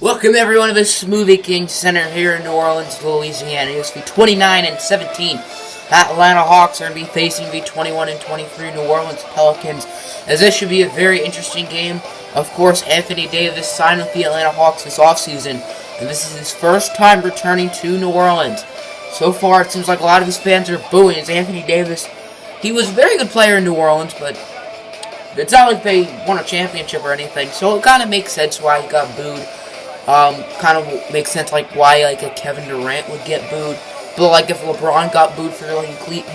Welcome everyone to the Smoothie King Center here in New Orleans, Louisiana. It's the 29-17 Atlanta Hawks are going to be facing the 21-23 New Orleans Pelicans, as this should be a very interesting game. Of course, Anthony Davis signed with the Atlanta Hawks this offseason, and this is his first time returning to New Orleans. So far, it seems like a lot of his fans are booing as Anthony Davis. He was a very good player in New Orleans, but it's not like they won a championship or anything, so it kind of makes sense why he got booed. Kind of makes sense like why like a Kevin Durant would get booed. But like if LeBron got booed for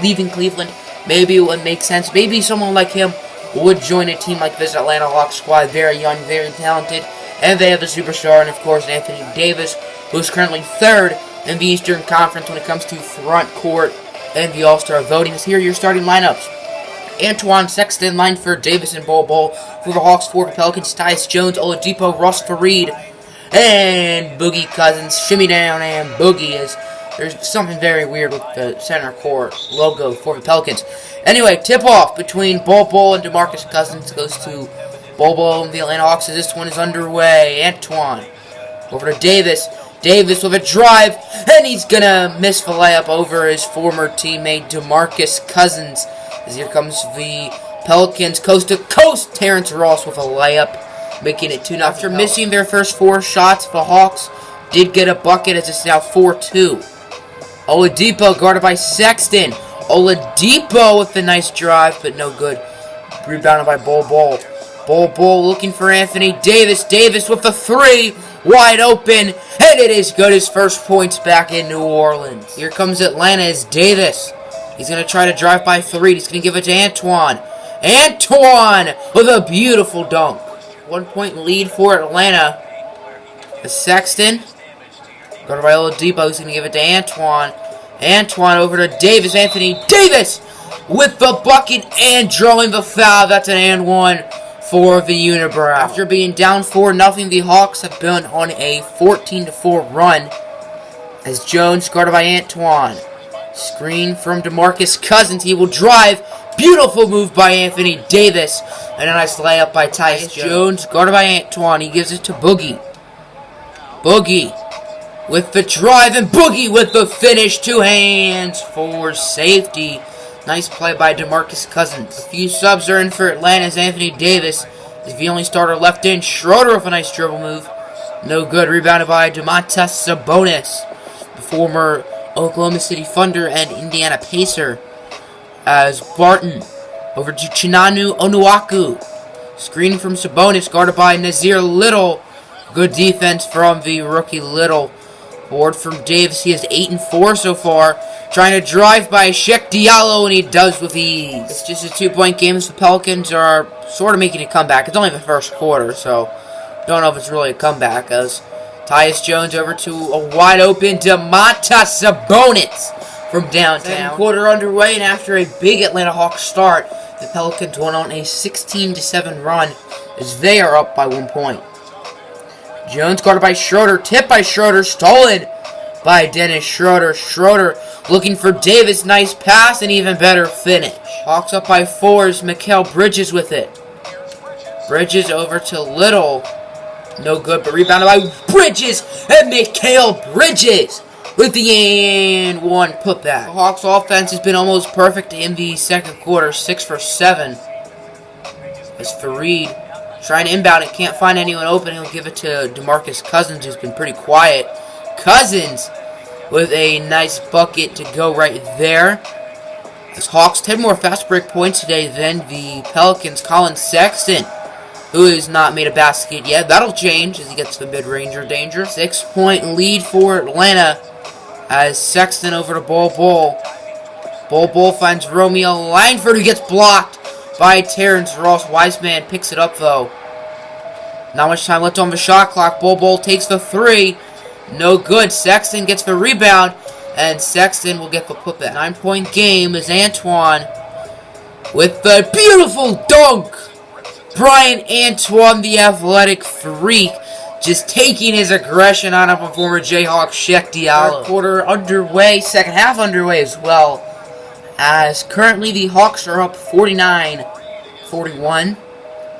leaving Cleveland, maybe it would make sense. Maybe someone like him would join a team like this Atlanta Hawks squad. Very young, very talented, and they have a superstar, and of course Anthony Davis, who's currently third in the Eastern Conference when it comes to front court and the All-Star voting. Here are your starting lineups. Antoine Sexton, Lineford, Davis, and Bol for the Hawks. For the Pelicans, Tyus Jones, Oladipo, Ross Fareed, and Boogie Cousins. Shimmy down and Boogie is. There's something very weird with the center court logo for the Pelicans. Anyway, tip-off between Bol and DeMarcus Cousins goes to Bol and the Atlanta Hawks as this one is underway. Antoine over to Davis. Davis with a drive, and he's going to miss the layup over his former teammate DeMarcus Cousins. As here comes the Pelicans coast to coast. Terrence Ross with a layup, making it 2-0. After missing their first 4 shots, the Hawks did get a bucket as it's now 4-2. Oladipo guarded by Sexton. Oladipo with a nice drive, but no good. Rebounded by Bol. Bol looking for Anthony Davis. Davis with a 3. Wide open. And it is good. His first points back in New Orleans. Here comes Atlanta as Davis. He's going to try to drive by 3. He's going to give it to Antoine. Antoine with a beautiful dunk. 1-point lead for Atlanta. The Sexton. Guarded by Oladipo. He's going to give it to Antoine. Antoine over to Davis. Anthony Davis with the bucket and drawing the foul. That's an and one for the Unibrow. After being down 4-0, the Hawks have been on a 14-4 run. As Jones guarded by Antoine. Screen from DeMarcus Cousins. He will drive. Beautiful move by Anthony Davis. And a nice layup by Tyus Jones. Guarded by Antoine. He gives it to Boogie. Boogie with the drive, and Boogie with the finish. 2 hands for safety. Nice play by DeMarcus Cousins. A few subs are in for Atlanta's Anthony Davis is the only starter left in. Schroeder with a nice dribble move. No good. Rebounded by Domantas Sabonis, the former Oklahoma City Thunder and Indiana Pacer. As Barton over to Chinanu Onuaku. Screen from Sabonis, guarded by Nazir Little. Good defense from the rookie Little. Board from Davis. He has 8 and 4 so far. Trying to drive by Sheik Diallo, and he does with ease. It's just a 2-point game as the Pelicans are sort of making a comeback. It's only the first quarter, so don't know if it's really a comeback. As Tyus Jones over to a wide open Domantas Sabonis from downtown. Second quarter underway, and after a big Atlanta Hawks start, the Pelicans went on a 16-7 run as they are up by 1 point. Jones guarded by Schroeder, tipped by Schroeder, stolen by Dennis Schroeder. Schroeder looking for Davis, nice pass, and even better finish. Hawks up by 4 as Mikal Bridges with it. Bridges over to Little. No good, but rebounded by Bridges, and Mikal Bridges with the and one putback. The Hawks offense has been almost perfect in the second quarter, 6 for 7. As Fareed trying to inbound it, can't find anyone open. He'll give it to DeMarcus Cousins, who's been pretty quiet. Cousins with a nice bucket to go right there. As Hawks 10 more fast break points today than the Pelicans. Colin Sexton, who has not made a basket yet. That'll change as he gets the mid-ranger danger. 6-point lead for Atlanta as Sexton over to Bol. Bol finds Romeo Langford, who gets blocked by Terrence Ross. Wiseman picks it up, though. Not much time left on the shot clock. Bol takes the 3. No good. Sexton gets the rebound, and Sexton will get the putback. 9-point game is Antoine with the beautiful dunk. Brian Antoine, the athletic freak, just taking his aggression on up on former Jayhawk Sheik Diallo. Third quarter underway, second half underway as well, as currently the Hawks are up 49-41.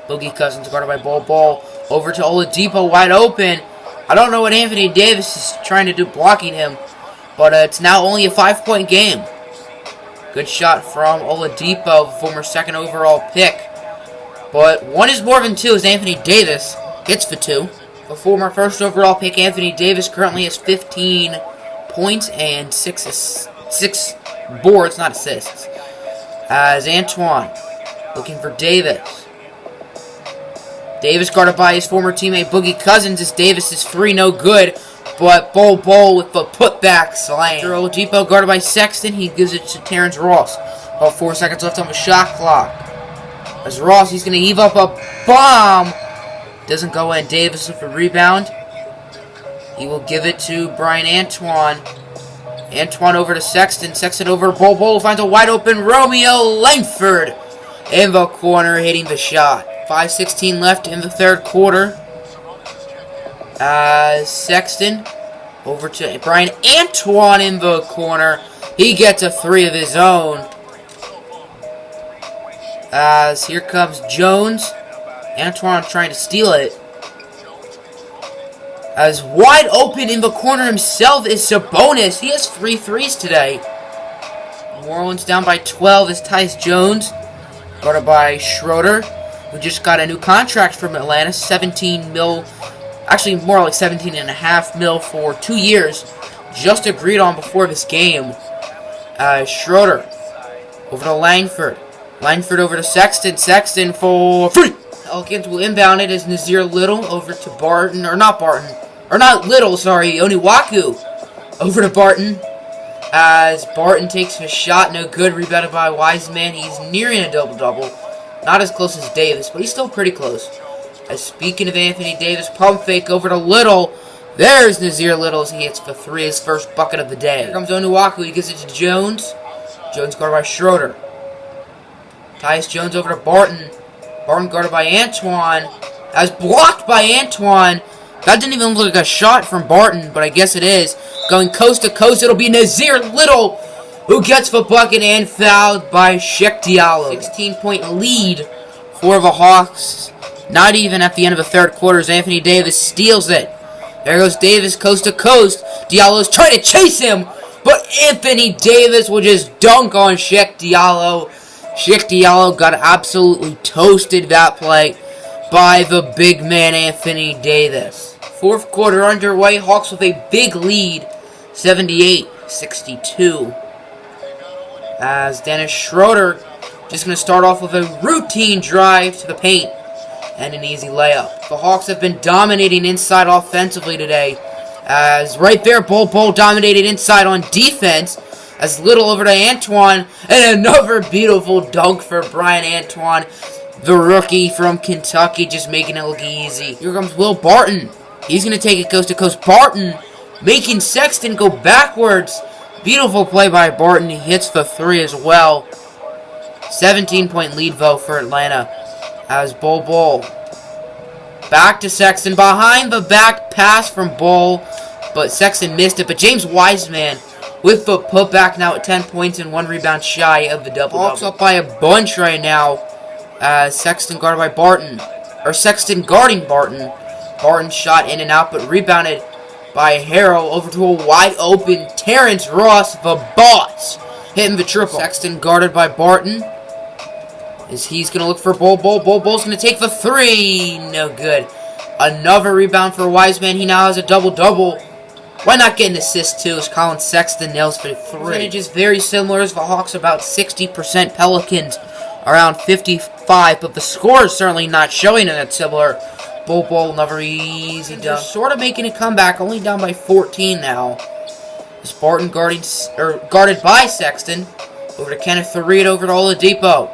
Boogie Cousins guarded by Bol. Over to Oladipo, wide open. I don't know what Anthony Davis is trying to do blocking him, but it's now only a 5-point game. Good shot from Oladipo, former second overall pick. But one is more than two as Anthony Davis hits for two. The former first overall pick Anthony Davis currently has 15 points and 6 boards, not assists. As Antoine looking for Davis. Davis guarded by his former teammate Boogie Cousins as Davis' three no good. But Bol with the putback slam. After Oladipo guarded by Sexton, he gives it to Terrence Ross. About 4 seconds left on the shot clock. As Ross, he's going to heave up a bomb. Doesn't go in. Davis with a rebound. He will give it to Brian Antoine. Antoine over to Sexton. Sexton over to Bol finds a wide open Romeo Langford in the corner, hitting the shot. 5:16 left in the third quarter. Sexton over to Brian Antoine in the corner. He gets a three of his own. As here comes Jones. Antoine trying to steal it. As wide open in the corner himself is Sabonis. He has 3 threes today. New Orleans down by 12 is Tyus Jones. Guarded by Schroeder, who just got a new contract from Atlanta. 17 mil. Actually, more like 17.5 mil for 2 years. Just agreed on before this game. Schroeder over to Langford. Langford over to Sexton. Sexton for free. Pelicans will inbound it as Nazir Little over to Barton. Or not Barton. Or not Little, sorry. Oniwaku over to Barton. As Barton takes a shot. No good. Rebounded by Wiseman. He's nearing a double-double. Not as close as Davis, but he's still pretty close. As speaking of Anthony Davis, pump fake over to Little. There's Nazir Little as he hits for three, his first bucket of the day. Here comes Oniwaku. He gives it to Jones. Jones guarded by Schroeder. Tyus Jones over to Barton. Barton guarded by Antoine. As blocked by Antoine. That didn't even look like a shot from Barton, but I guess it is. Going coast to coast, it'll be Nazir Little who gets the bucket and fouled by Sheik Diallo. 16-point lead for the Hawks. Not even at the end of the third quarter as Anthony Davis steals it. There goes Davis coast to coast. Diallo's trying to chase him, but Anthony Davis will just dunk on Sheik Diallo. Sheik Diallo got absolutely toasted that play by the big man Anthony Davis. Fourth quarter underway. Hawks with a big lead, 78-62. As Dennis Schroeder just going to start off with a routine drive to the paint and an easy layup. The Hawks have been dominating inside offensively today. As right there, Bol dominated inside on defense. As Little over to Antoine. And another beautiful dunk for Brian Antoine. The rookie from Kentucky, just making it look easy. Here comes Will Barton. He's going to take it coast to coast. Barton making Sexton go backwards. Beautiful play by Barton. He hits the three as well. 17-point lead, though, for Atlanta. As Bol. Back to Sexton. Behind the back pass from Bol. But Sexton missed it. But James Wiseman with the putback now at 10 points and 1 rebound shy of the double. Hawks up by a bunch right now. Sexton guarded by Barton. Or Sexton guarding Barton. Barton shot in and out, but rebounded by Harrell over to a wide open Terrence Ross, the boss, hitting the triple. Sexton guarded by Barton. As he's going to look for Bol. Bol's going to take the three. No good. Another rebound for Wiseman. He now has a double-double. Why not get an assist, too, as Colin Sexton nails for three. Percentage is very similar as the Hawks, about 60%. Pelicans around 55%, but the score is certainly not showing it that similar. Bol, another easy dunk. They're sort of making a comeback, only down by 14 now. Spartan guarded by Sexton. Over to Kenneth Fareed, over to Oladipo.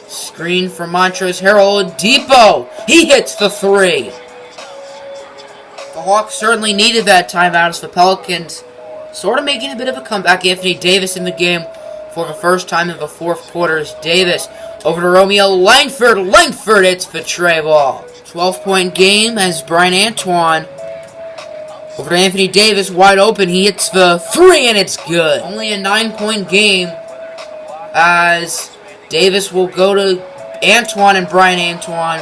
Screen from Montrezl Harrell. Oladipo! He hits the three. The Hawks certainly needed that timeout as the Pelicans sort of making a bit of a comeback. Anthony Davis in the game for the first time in the fourth quarter as Davis over to Romeo Langford. Langford hits the tray ball. 12-point game as Brian Antoine over to Anthony Davis, wide open. He hits the three and it's good. Only a 9-point game as Davis will go to Antoine and Brian Antoine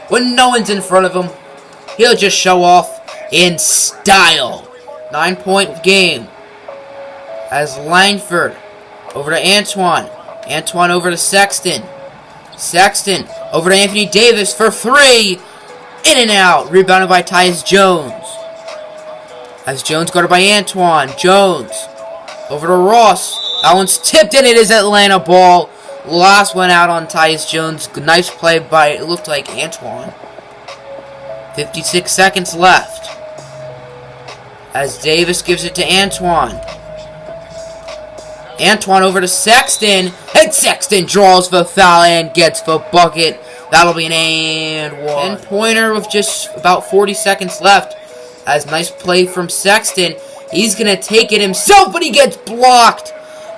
when no one's in front of him. he'll just show off in style. 9-point game. As Langford over to Antoine. Antoine over to Sexton. Sexton over to Anthony Davis for 3. In and out. Rebounded by Tyus Jones. As Jones guarded by Antoine. Jones over to Ross. That one's tipped in. It is Atlanta ball. Last one out on Tyus Jones. Nice play by, it looked like, Antoine. 56 seconds left. As Davis gives it to Antoine. Antoine over to Sexton. And Sexton draws the foul and gets the bucket. That'll be an and one. 10-pointer with just about 40 seconds left. As nice play from Sexton. He's going to take it himself, but he gets blocked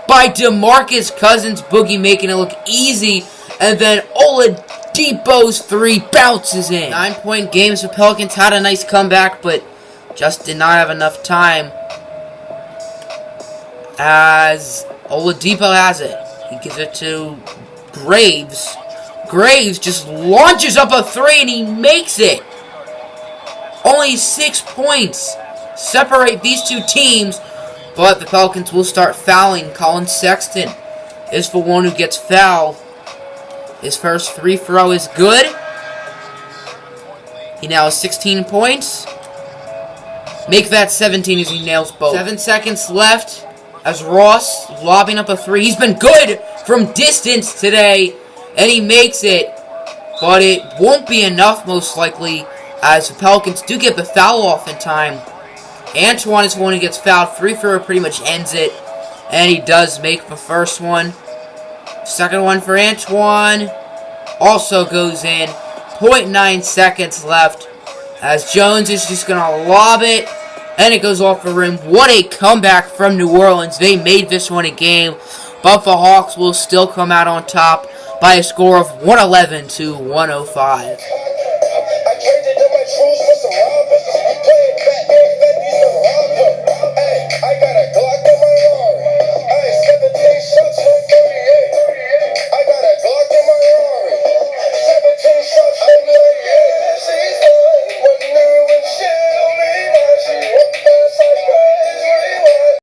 by DeMarcus Cousins. Boogie making it look easy. And then Oladipo's 3 bounces in. 9-point games. The Pelicans had a nice comeback, but just did not have enough time. As Oladipo has it. He gives it to Graves. Graves just launches up a 3 and he makes it. Only 6 points separate these two teams. But the Pelicans will start fouling. Colin Sexton is the one who gets fouled. His first free throw is good. He now has 16 points. Make that 17 as he nails both. 7 seconds left. As Ross lobbing up a 3. He's been good from distance today. And he makes it. But it won't be enough most likely. As the Pelicans do get the foul off in time. Antoine is the one who gets fouled. Free throw pretty much ends it. And he does make the first one. Second one for Antoine. Also goes in. 0.9 seconds left. As Jones is just going to lob it. And it goes off the rim. What a comeback from New Orleans. They made this one a game. But the Hawks will still come out on top by a score of 111 to 105.